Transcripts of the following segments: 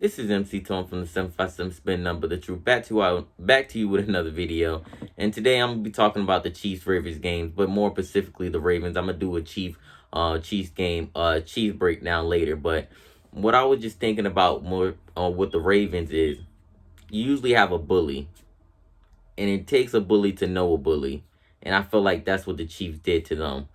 This is MC Tone from the 757 Spin Number the Truth. Back to you with another video. And today I'm gonna be talking about the Chiefs Ravens games, but more specifically the Ravens. I'm gonna do a Chiefs game, Chiefs breakdown later. But what I was just thinking about more with the Ravens is you usually have a bully, and it takes a bully to know a bully. And I feel like that's what the Chiefs did to them.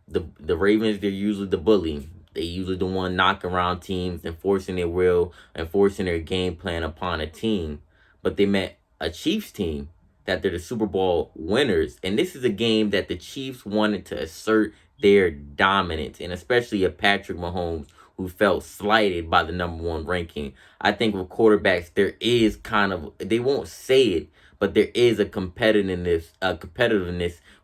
The Ravens, they're usually the bully. They usually the one knocking around teams, enforcing their will, enforcing their game plan upon a team. But they met a Chiefs team that they're the Super Bowl winners. And this is a game that the Chiefs wanted to assert their dominance, and especially a Patrick Mahomes who felt slighted by the #1 ranking. I think with quarterbacks, there is kind of, they won't say it, but there is a competitiveness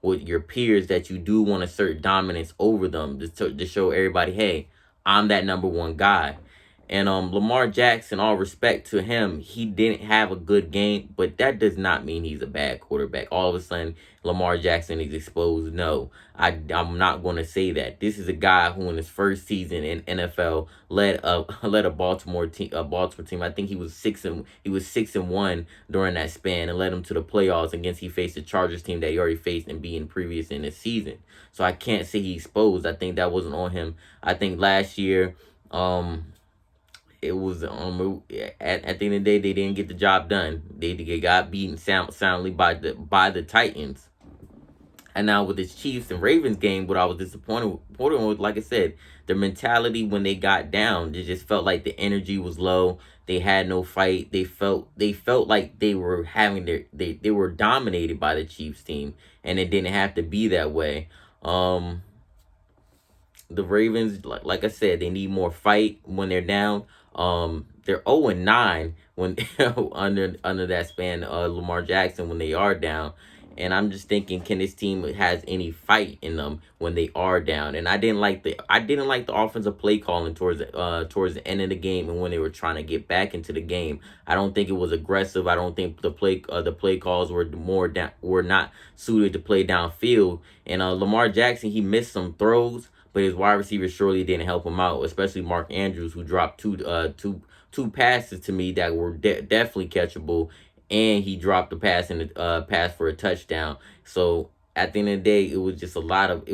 with your peers that you do want to assert dominance over them to show everybody, hey, I'm that #1 guy. And Lamar Jackson, all respect to him, he didn't have a good game, but that does not mean he's a bad quarterback. All of a sudden, Lamar Jackson is exposed. No, I'm not going to say that. This is a guy who, in his first season in NFL, led a Baltimore team. I think he was 6-1 during that span, and led him to the playoffs against he faced the Chargers team that he already faced and being previous in the season. So I can't say he exposed. I think that wasn't on him. I think last year, it was at the end of the day, they didn't get the job done. They got beaten soundly by the Titans. And now with this Chiefs and Ravens game, what I was disappointed with, like I said, their mentality when they got down, it just felt like the energy was low. They had no fight. They felt like they were they were dominated by the Chiefs team, and it didn't have to be that way. The Ravens, like I said, they need more fight when they're down. They're 0-9 when under that span, Lamar Jackson, when they are down. And I'm just thinking, can this team has any fight in them when they are down? And I didn't like the offensive play calling towards the end of the game and when they were trying to get back into the game. I don't think it was aggressive. I don't think the play calls were not suited to play downfield. And Lamar Jackson, he missed some throws, but his wide receivers surely didn't help him out, especially Mark Andrews, who dropped two passes to me that were definitely catchable, and he dropped the pass in the pass for a touchdown. So at the end of the day, it was just a lot of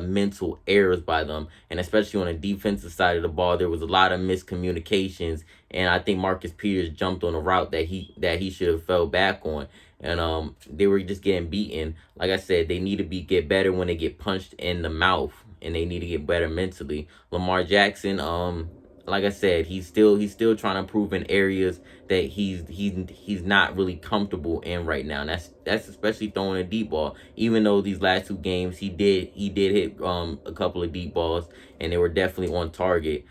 mental errors by them, and especially on the defensive side of the ball, there was a lot of miscommunications, and I think Marcus Peters jumped on a route that he should have fell back on. And they were just getting beaten. Like I said, they need to get better when they get punched in the mouth, and they need to get better mentally. Lamar Jackson, like I said, he's still trying to improve in areas that he's not really comfortable in right now. And that's especially throwing a deep ball. Even though these last two games he did hit a couple of deep balls, and they were definitely on target.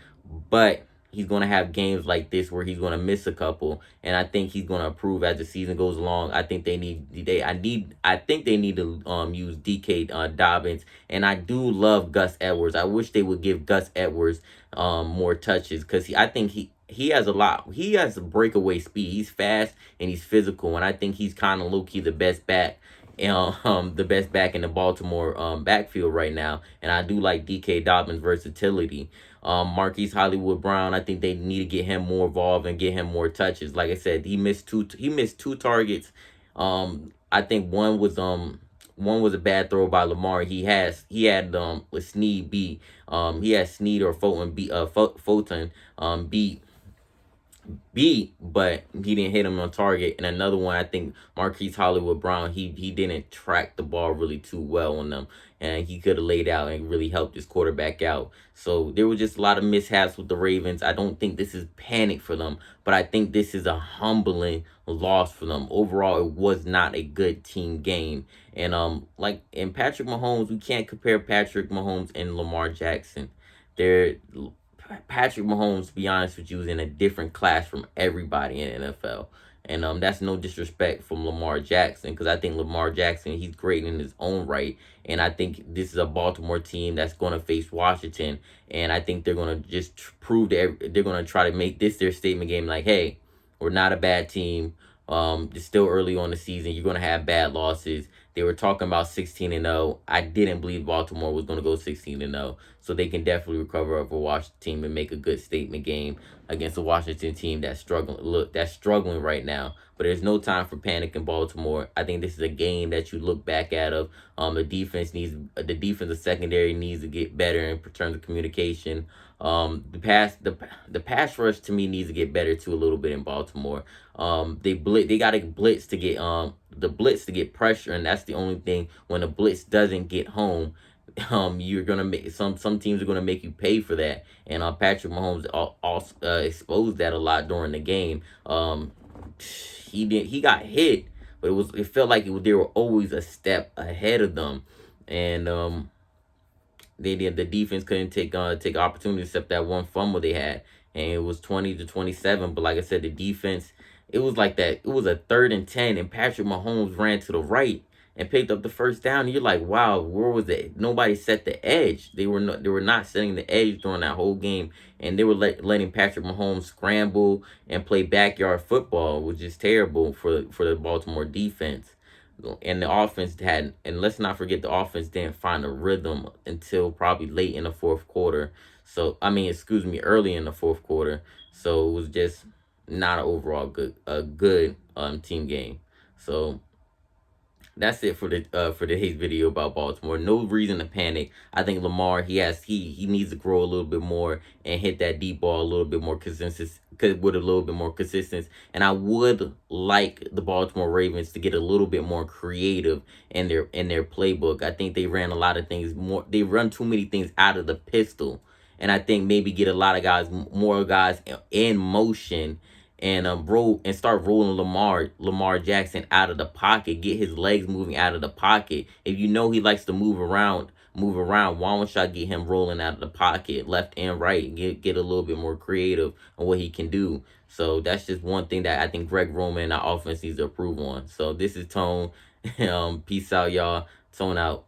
But he's going to have games like this where he's going to miss a couple, and I think he's going to improve as the season goes along. I think they need to use DK Dobbins, and I do love Gus Edwards. I wish they would give Gus Edwards more touches, because I think he has a lot. He has a breakaway speed. He's fast and he's physical, and I think he's kind of low key the best back in the Baltimore backfield right now. And I do like DK Dobbins' versatility. Marquise Hollywood Brown, I think they need to get him more involved and get him more touches. Like I said, he missed two targets. I think one was a bad throw by Lamar. He had Snead beat. He had Snead or Fulton beat, but he didn't hit him on target. And another one, I think Marquise Hollywood Brown, he didn't track the ball really too well on them, and he could have laid out and really helped his quarterback out. So there was just a lot of mishaps with the Ravens. I don't think this is panic for them, but I think this is a humbling loss for them. Overall, it was not a good team game. And like in Patrick Mahomes, we can't compare Patrick Mahomes and Lamar Jackson. Patrick Mahomes, to be honest with you, is in a different class from everybody in the NFL. And that's no disrespect from Lamar Jackson, because I think Lamar Jackson, he's great in his own right. And I think this is a Baltimore team that's going to face Washington. And I think they're going to just prove that they're going to try to make this their statement game, like, hey, we're not a bad team. It's still early on the season. You're going to have bad losses. They were talking about 16-0. I didn't believe Baltimore was going to go 16-0. So they can definitely recover over a Washington team and make a good statement game against a Washington team that's struggling. Look, that's struggling right now. But there's no time for panic in Baltimore. I think this is a game that you look back at of the defensive secondary needs to get better in terms of communication. The pass rush to me needs to get better too a little bit in Baltimore. They got to blitz to get the blitz to get pressure, and that's the only thing. When the blitz doesn't get home, you're gonna make some teams are gonna make you pay for that. And Patrick Mahomes also exposed that a lot during the game. He got hit, but it felt like they were always a step ahead of them, and the defense couldn't take opportunity except that one fumble they had, and it was 20-27. But like I said, the defense, it was like that. It was a 3rd and 10, and Patrick Mahomes ran to the right and picked up the first down. And you're like, wow, where was it? Nobody set the edge. They were not setting the edge during that whole game, and they were letting Patrick Mahomes scramble and play backyard football, which is terrible for the Baltimore defense. And the offense and let's not forget, the offense didn't find a rhythm until probably late in the fourth quarter. So, early in the fourth quarter. So it was just not an overall good team game. So that's it for today's video about Baltimore. No reason to panic. I think Lamar, he needs to grow a little bit more and hit that deep ball a little bit more consistent, with a little bit more consistency. And I would like the Baltimore Ravens to get a little bit more creative in their playbook. I think they ran a lot of things more. They run too many things out of the pistol, and I think maybe get a lot of more guys in motion, and start rolling Lamar Jackson out of the pocket, get his legs moving out of the pocket. If you know he likes to move around, why don't y'all get him rolling out of the pocket, left and right, get a little bit more creative on what he can do. So that's just one thing that I think Greg Roman and our offense needs to improve on. So this is Tone. Peace out, y'all. Tone out.